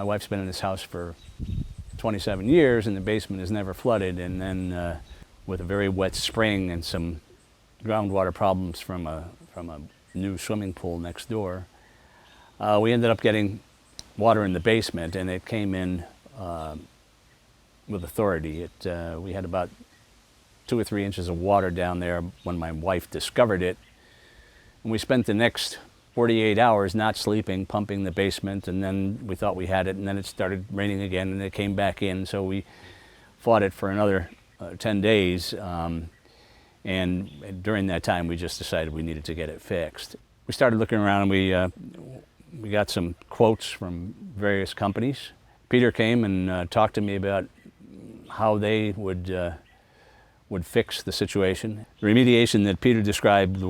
My wife's been in this house for 27 years and the basement has never flooded, and then with a very wet spring and some groundwater problems from a new swimming pool next door, we ended up getting water in the basement, and it came in with authority. We had about 2 or 3 inches of water down there when my wife discovered it, and we spent the next 48 hours not sleeping, pumping the basement, and then we thought we had it, and then it started raining again, and it came back in, so we fought it for another 10 days, and during that time we just decided we needed to get it fixed. We started looking around, and we got some quotes from various companies. Peter came and talked to me about how they would fix the situation. The remediation that Peter described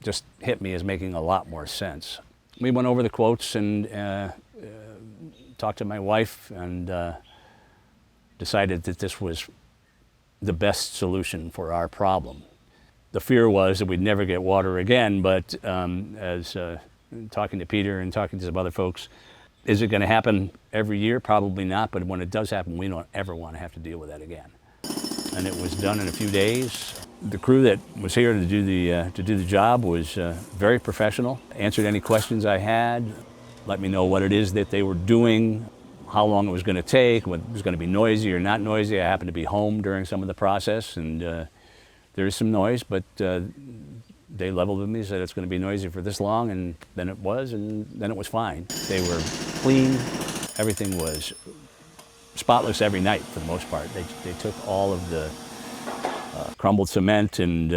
just hit me as making a lot more sense. We went over the quotes and talked to my wife and decided that this was the best solution for our problem. The fear was that we'd never get water again, but as talking to Peter and talking to some other folks, is it going to happen every year? Probably not, but when it does happen, we don't ever want to have to deal with that again. And it was done in a few days. The crew that was here to do the job was very professional, answered any questions I had, let me know what it is that they were doing, how long it was going to take, whether it was going to be noisy or not noisy. I happened to be home during some of the process, and there is some noise, but they leveled with me, said it's going to be noisy for this long, and then it was, and then it was fine. They were clean. Everything was spotless every night for the most part. They took all of the crumbled cement and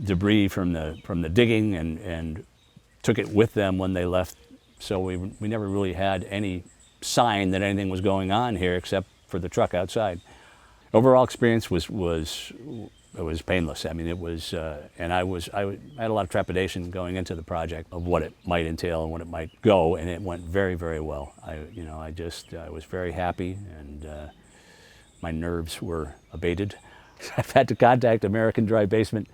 debris from the digging and took it with them when they left. So we never really had any sign that anything was going on here except for the truck outside. Overall experience was painless. I mean, it was, and I had a lot of trepidation going into the project of what it might entail and what it might go, and it went very, very well. I was very happy, and my nerves were abated. I've had to contact American Dry Basement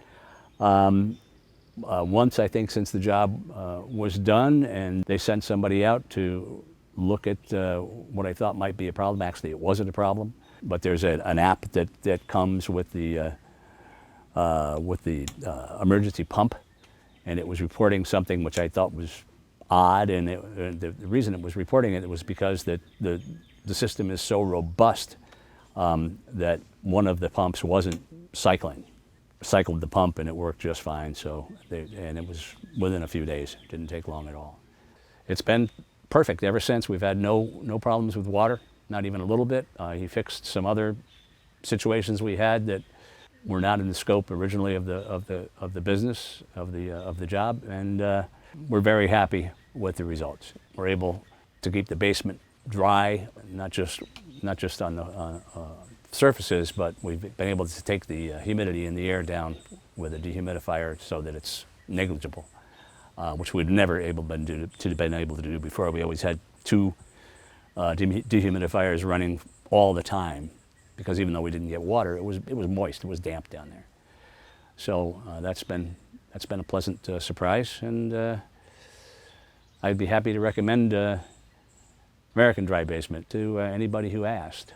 once, I think, since the job was done, and they sent somebody out to look at what I thought might be a problem. Actually, it wasn't a problem, but there's an app that comes with the emergency pump, and it was reporting something which I thought was odd, and the reason it was reporting it was because that the system is so robust that one of the pumps wasn't cycling. Cycled the pump and it worked just fine, and it was within a few days. It didn't take long at all. It's been perfect ever since. We've had no problems with water, not even a little bit. He fixed some other situations we had that were not in the scope originally of the business of the job, and we're very happy with the results. We're able to keep the basement dry, not just on the surfaces, but we've been able to take the humidity in the air down with a dehumidifier so that it's negligible, which we'd never been able to do before. We always had 2 dehumidifiers running all the time, because even though we didn't get water, it was moist, it was damp down there. So that's been a pleasant surprise, and I'd be happy to recommend American Dry Basement to anybody who asked.